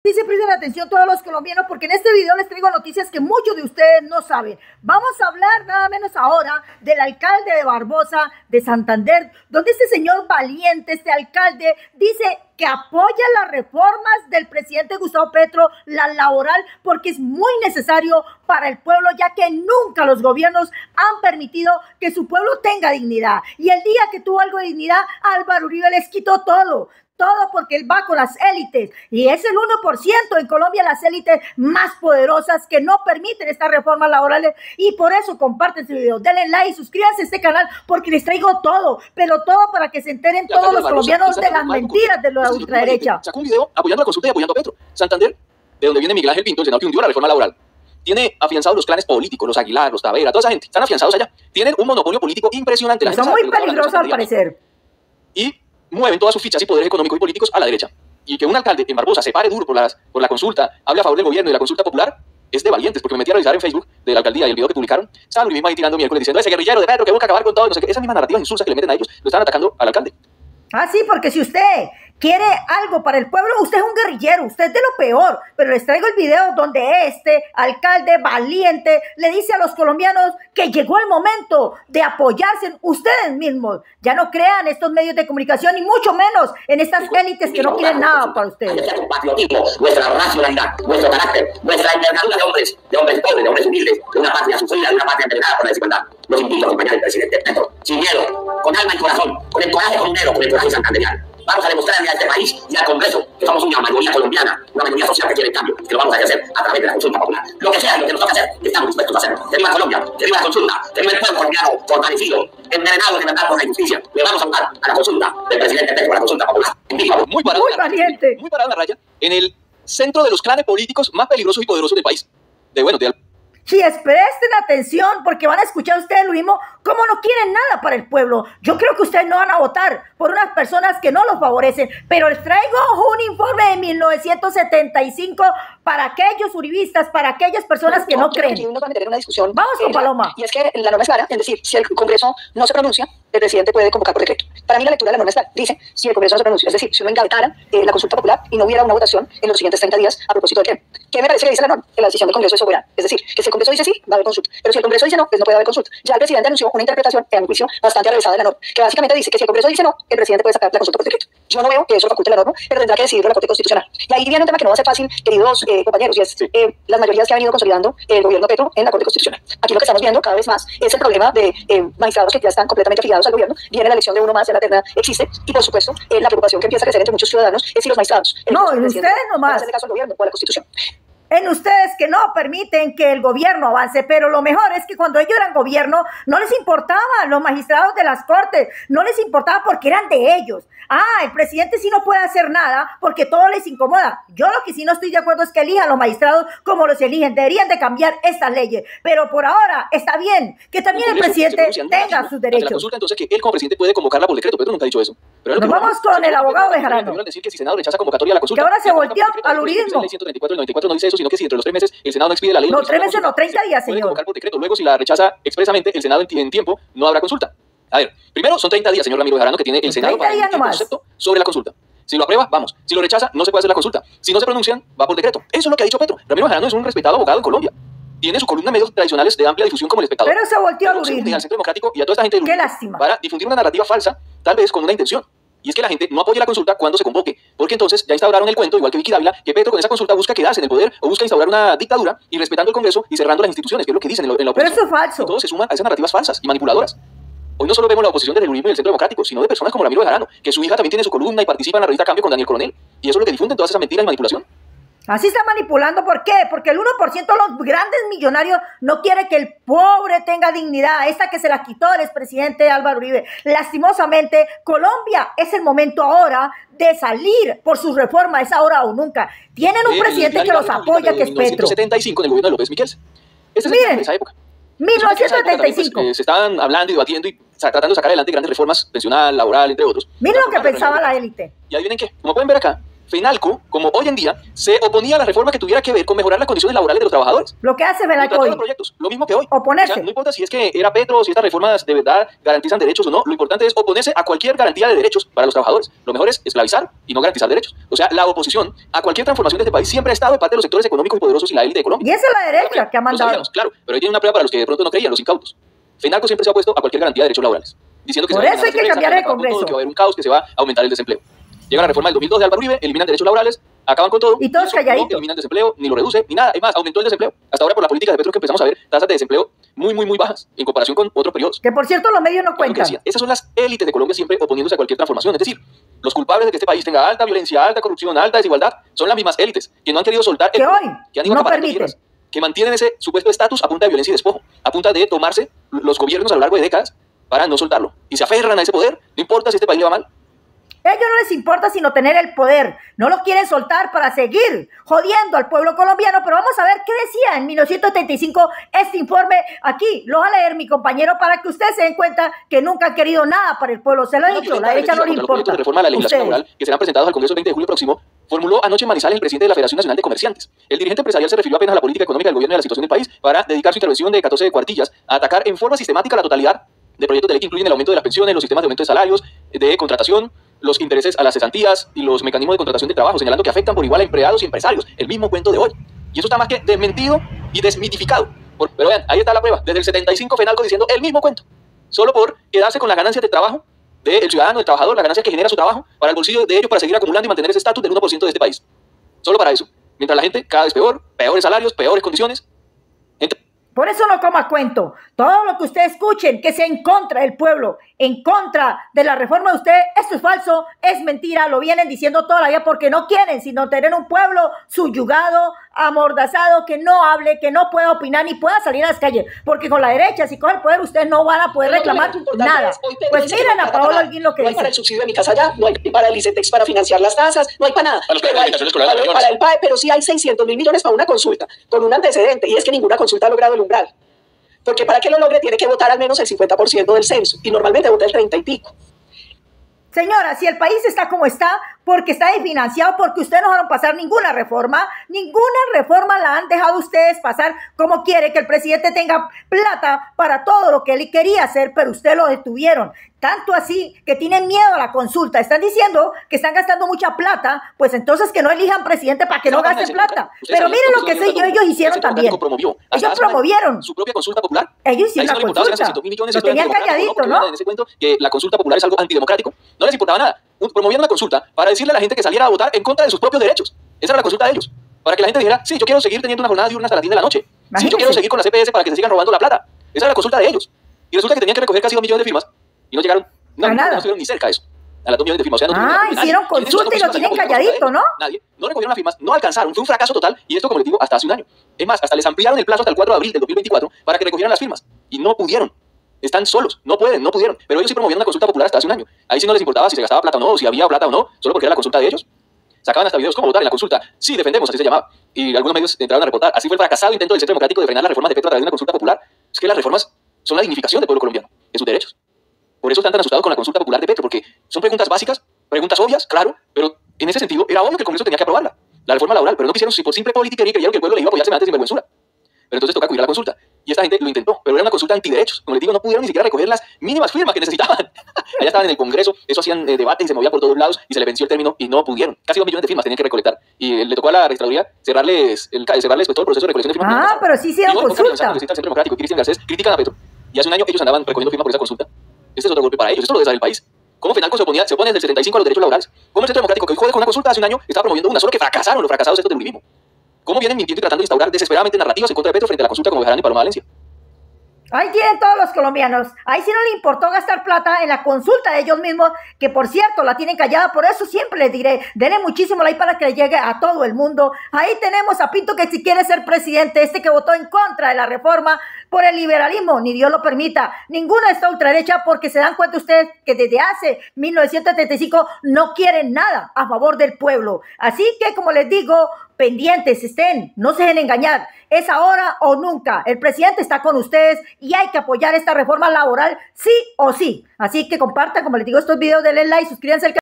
Dice, presten atención todos los colombianos porque en este video les traigo noticias que muchos de ustedes no saben. Vamos a hablar nada menos ahora del alcalde de Barbosa de Santander, donde este señor valiente, este alcalde, dice que apoya las reformas del presidente Gustavo Petro, la laboral, porque es muy necesario para el pueblo, ya que nunca los gobiernos han permitido que su pueblo tenga dignidad. Y el día que tuvo algo de dignidad, Álvaro Uribe les quitó todo. Todo porque él va con las élites y es el 1% en Colombia, las élites más poderosas que no permiten estas reformas laborales, y por eso comparten este video, denle like, suscríbanse a este canal porque les traigo todo, pero todo para que se enteren todos los colombianos de las mentiras de la ultraderecha. Sacó un video apoyando la consulta y apoyando a Petro. Santander, de donde viene Miguel Ángel Pinto, el senador que hundió la reforma laboral, tiene afianzados los clanes políticos, los Aguilar, los Tavera, toda esa gente, están afianzados allá, tienen un monopolio político impresionante. Son muy peligrosos al parecer. Y mueven todas sus fichas y poderes económicos y políticos a la derecha. Y que un alcalde en Barbosa se pare duro por la consulta, hable a favor del gobierno y la consulta popular, es de valientes, porque me metí a revisar en Facebook de la alcaldía y el video que publicaron, estaban lo mismo ahí tirando miércoles diciendo ese guerrillero de Petro que busca acabar con todo, no sé qué, esa misma narrativa insulsa que le meten a ellos, lo están atacando al alcalde. Ah, sí, porque si usted quiere algo para el pueblo, usted es un guerrillero, usted es de lo peor. Pero les traigo el video donde este alcalde valiente le dice a los colombianos que llegó el momento de apoyarse en ustedes mismos. Ya no crean estos medios de comunicación y mucho menos en estas élites que no quieren nada para ustedes. Nuestro patriotismo, nuestra racionalidad, nuestro carácter, nuestra envergadura de hombres pobres, de hombres humildes, de una patria sufrida, de una patria envenenada por la desigualdad. Los invito a acompañar al presidente Petro, sin miedo, con alma y corazón, con el coraje colombiano, con el coraje santanderiano. Vamos a demostrarle a este país y al Congreso que somos una mayoría colombiana, una mayoría social que quiere el cambio, que lo vamos a hacer a través de la consulta popular. Lo que sea, lo que nos toca hacer, estamos dispuestos a hacerlo. Que viva Colombia, que viva la consulta, que viva el pueblo colombiano fortalecido, envenenado de verdad por la injusticia. Le vamos a votar a la consulta del presidente Petro, a la consulta popular. Muy valiente. Muy parado en la raya, en el centro de los clanes políticos más peligrosos y poderosos del país. Sí, presten atención porque van a escuchar ustedes lo mismo, como no quieren nada para el pueblo. Yo creo que ustedes no van a votar por unas personas que no los favorecen, pero les traigo un informe de 1975 para aquellos uribistas, para aquellas personas que no creen. Aquí nos van a meter en una discusión. Vamos con Paloma. Y es que la norma es clara, es decir, si el Congreso no se pronuncia, el presidente puede convocar por decreto. Para mí la lectura de la norma es clara. Dice, si el Congreso no se pronuncia, es decir, si uno engavetara la consulta popular y no hubiera una votación en los siguientes 30 días a propósito de ¿qué me parece que dice la norma? Que la decisión del Congreso es soberana. Es decir, que si el Congreso dice sí, va a haber consulta. Pero si el Congreso dice no, pues no puede haber consulta. Ya el presidente anunció una interpretación, en mi juicio, bastante arreglada de la norma, que básicamente dice que si el Congreso dice no, el presidente puede sacar la consulta por decreto. Yo no veo que eso lo faculte la norma, pero tendrá que decidirlo la Corte Constitucional. Y ahí viene un tema que no va a ser fácil, queridos compañeros, y es las mayorías que ha venido consolidando el gobierno Petro en la Corte Constitucional. Aquí lo que estamos viendo cada vez más es el problema de magistrados que ya están completamente afiliados al gobierno. Viene la elección de uno más, la terna existe, y por supuesto la preocupación que empieza a crecer entre muchos ciudadanos es si los magistrados no, en ustedes nomás hacerle caso al gobierno o a la Constitución. En ustedes que no permiten que el gobierno avance, pero lo mejor es que cuando ellos eran gobierno no les importaba, los magistrados de las cortes no les importaba porque eran de ellos. El presidente sí no puede hacer nada porque todo les incomoda. Yo lo que sí no estoy de acuerdo es que elijan a los magistrados como los eligen. Deberían de cambiar estas leyes, pero por ahora está bien que también el presidente tenga sus derechos. La consulta, entonces, que él como presidente puede convocarla por decreto. Petro nunca ha dicho eso. Pero nos vamos con el abogado de Jarano, decir que si Senado rechaza convocatoria a la consulta, que ahora se volteó al uribismo. La ley 134 del 94 no dice eso, sino que si entre los 3 meses el Senado no expide la ley, no, 3 meses no, 30 días, puede señor. convocar por decreto. Luego, si la rechaza expresamente el Senado en tiempo, no habrá consulta. A ver, primero son 30 días, señor Ramiro Bejarano, que tiene el Senado para emitir un concepto sobre la consulta. Si lo aprueba, vamos. Si lo rechaza, no se puede hacer la consulta. Si no se pronuncian, va por decreto. Eso es lo que ha dicho Petro. Ramiro Bejarano es un respetado abogado en Colombia. Tiene su columna en medios tradicionales de amplia difusión como El Espectador. Pero se volteó al uribismo. Al Centro Democrático y a toda esta gente del Qué lástima. para difundir una narrativa falsa, tal vez con una intención. Y es que la gente no apoye la consulta cuando se convoque, porque entonces ya instauraron el cuento, igual que Vicky Dávila, que Petro con esa consulta busca quedarse en el poder o busca instaurar una dictadura y respetando el Congreso y cerrando las instituciones, que es lo que dicen en la oposición. Pero eso es falso. Y todos se suman a esas narrativas falsas y manipuladoras. Hoy no solo vemos la oposición del uribismo y del Centro Democrático, sino de personas como Ramiro Bejarano, que su hija también tiene su columna y participa en la revista Cambio con Daniel Coronel. Y eso es lo que difunden todas esas mentiras y manipulación. Así está manipulando. ¿Por qué? Porque el 1% de los grandes millonarios no quiere que el pobre tenga dignidad. Esta que se la quitó el expresidente Álvaro Uribe. Lastimosamente, Colombia es el momento ahora de salir por sus reformas. Es ahora o nunca. Tienen un presidente que los apoya, que es Petro. 1975 en el gobierno de López Miquels. Miren, esa época. 1975. Se estaban hablando y debatiendo y tratando de sacar adelante grandes reformas pensional, laboral, entre otros. Miren lo que pensaba la élite. Y ahí vienen que, como pueden ver acá, FENALCO, como hoy en día, se oponía a la reforma que tuviera que ver con mejorar las condiciones laborales de los trabajadores. Lo que hace FENALCO hoy. Proyectos, lo mismo que hoy. Oponerse. O sea, no importa si es que era Petro, si estas reformas de verdad garantizan derechos o no, lo importante es oponerse a cualquier garantía de derechos para los trabajadores. Lo mejor es esclavizar y no garantizar derechos. O sea, la oposición a cualquier transformación de este país siempre ha estado de parte de los sectores económicos y poderosos y la élite de Colombia. Y esa es la derecha que ha mandado. Claro, pero ahí tiene una prueba para los que de pronto no creían, los incautos. FENALCO siempre se ha opuesto a cualquier garantía de derechos laborales, diciendo que por eso hay que cambiar el Congreso, que va a haber un caos, que se va a aumentar el desempleo. Llega la reforma del 2002 de Álvaro Uribe, eliminan derechos laborales, acaban con todo. Y todos calladitos. No eliminan desempleo, ni lo reduce, ni nada. Es más, aumentó el desempleo. Hasta ahora por la política de Petro que empezamos a ver tasas de desempleo muy bajas en comparación con otros periodos. Que por cierto los medios no cuentan. Esas son las élites de Colombia siempre oponiéndose a cualquier transformación. Es decir, los culpables de que este país tenga alta violencia, alta corrupción, alta desigualdad, son las mismas élites que no han querido soltar que hoy que han ido no permiten, que mantienen ese supuesto estatus a punta de violencia y despojo, a punta de tomarse los gobiernos a lo largo de décadas para no soltarlo. Y se aferran a ese poder, no importa si este país le va mal. A ellos no les importa sino tener el poder, no lo quieren soltar para seguir jodiendo al pueblo colombiano, pero vamos a ver qué decía en 1975 este informe. Aquí lo va a leer mi compañero para que ustedes se den cuenta que nunca han querido nada para el pueblo. Se lo he dicho, la derecha no le importa. La reforma de la legislación laboral que serán presentados al Congreso el 20 de julio próximo, formuló anoche en Manizales el presidente de la Federación Nacional de Comerciantes. El dirigente empresarial se refirió apenas a la política económica del gobierno y a la situación del país para dedicar su intervención de 14 cuartillas a atacar en forma sistemática la totalidad de proyectos de ley que incluyen el aumento de las pensiones, los sistemas de aumento de salarios, de contratación, los intereses a las cesantías y los mecanismos de contratación de trabajo, señalando que afectan por igual a empleados y empresarios. El mismo cuento de hoy. Y eso está más que desmentido y desmitificado. Pero vean, ahí está la prueba. Desde el 75 FENALCO diciendo el mismo cuento. Solo por quedarse con las ganancias de trabajo del ciudadano, del trabajador, las ganancias que genera su trabajo para el bolsillo de ellos, para seguir acumulando y mantener ese estatus del 1% de este país. Solo para eso. Mientras la gente cada vez peor, peores salarios, peores condiciones. Por eso no coma cuento. Todo lo que ustedes escuchen que sea en contra del pueblo, en contra de la reforma de usted, esto es falso, es mentira, lo vienen diciendo toda la vida porque no quieren sino tener un pueblo subyugado, amordazado, que no hable, que no pueda opinar ni pueda salir a las calles. Porque con la derecha, si coge el poder, ustedes no van a poder reclamar nada. Pues miren a Paola Holguín lo que dice. No hay para el subsidio de mi casa ya, no hay para el ICETEX para financiar las tasas, no hay para nada. Para el PAE, pero sí hay 600.000 millones para una consulta, con un antecedente, y es que ninguna consulta ha logrado el umbral. Porque para que lo logre tiene que votar al menos el 50% del censo, y normalmente vota el 30 y pico. Señora, si el país está como está, porque está desfinanciado, porque ustedes no dejaron pasar ninguna reforma la han dejado ustedes pasar como quiere que el presidente tenga plata para todo lo que él quería hacer, pero ustedes lo detuvieron. Tanto así que tienen miedo a la consulta. Están diciendo que están gastando mucha plata, pues entonces que no elijan presidente para que no gasten plata. Pero miren lo que ellos hicieron también. Ellos promovieron su propia consulta popular. Ellos hicieron la consulta. Lo tenían calladito, ¿no? En ese cuento que la consulta popular es algo antidemocrático. No les importaba nada. Promovían una consulta para decirle a la gente que saliera a votar en contra de sus propios derechos. Esa era la consulta de ellos. Para que la gente dijera, sí, yo quiero seguir teniendo una jornada diurna hasta las 10 de la noche. Sí, yo quiero seguir con la CPS para que se sigan robando la plata. Esa era la consulta de ellos. Y resulta que tenían que recoger casi 2 millones de firmas y no llegaron no estuvieron ni cerca de eso. A las 2 millones de firmas. O sea, hicieron consulta y lo tienen calladito, ¿no? Nadie. No recogieron las firmas, no alcanzaron. Fue un fracaso total. Y esto, como les digo, hasta hace un año. Es más, hasta les ampliaron el plazo hasta el 4 de abril del 2024 para que recogieran las firmas. Y no pudieron. Están solos, no pudieron. Pero ellos sí promovían una consulta popular hasta hace un año. Ahí sí no les importaba si se gastaba plata o no, o si había plata o no, solo porque era la consulta de ellos. Sacaban hasta videos, ¿cómo votar en la consulta? Sí, defendemos, así se llamaba. Y algunos medios entraron a reportar. Así fue el fracasado intento del Centro Democrático de frenar las reformas de Petro a través de una consulta popular. Es que las reformas son la dignificación del pueblo colombiano, de sus derechos. Por eso están tan asustados con la consulta popular de Petro, porque son preguntas básicas, preguntas obvias, claro, pero en ese sentido era obvio que el Congreso tenía que aprobarla, la reforma laboral, pero no quisieron, si por simple politiquería creyeron que el pueblo le iba a apoyar semejante sinvergüenzura. Pero entonces toca cuidar la consulta. Y esta gente lo intentó, pero era una consulta antiderechos. Como les digo, no pudieron ni siquiera recoger las mínimas firmas que necesitaban. Allá estaban en el Congreso, eso hacían debates y se movía por todos lados y se le venció el término y no pudieron. Casi 2 millones de firmas tenían que recolectar. Y le tocó a la registraduría cerrarles todo el proceso de recolección de firmas. Pero sí hicieron consulta. El Centro Democrático y Cristian Garcés critican a Petro. Y hace un año ellos andaban recogiendo firmas por esa consulta. Este es otro golpe para ellos, esto lo deshace el país. ¿Cómo FENALCO se opone desde el 75 a los derechos laborales? ¿Cómo el Centro Democrático, que hoy jode con una consulta hace un año, estaba promoviendo una, solo que fracasaron los fracasados estos del uribismo? ¿Cómo vienen mintiendo y tratando de instaurar desesperadamente narrativas en contra de Petro frente a la consulta como Bejarano y Paloma Valencia? Ahí tienen todos los colombianos. Ahí sí no le importó gastar plata en la consulta de ellos mismos, que por cierto la tienen callada. Por eso siempre les diré, denle muchísimo like para que le llegue a todo el mundo. Ahí tenemos a Pinto, que si quiere ser presidente, que votó en contra de la reforma por el liberalismo, ni Dios lo permita. Ninguna de esta ultraderecha, porque se dan cuenta ustedes que desde hace 1975 no quieren nada a favor del pueblo. Así que, como les digo, pendientes estén, no se dejen engañar. Es ahora o nunca. El presidente está con ustedes y hay que apoyar esta reforma laboral sí o sí. Así que compartan, como les digo, estos videos, denle like, suscríbanse al canal.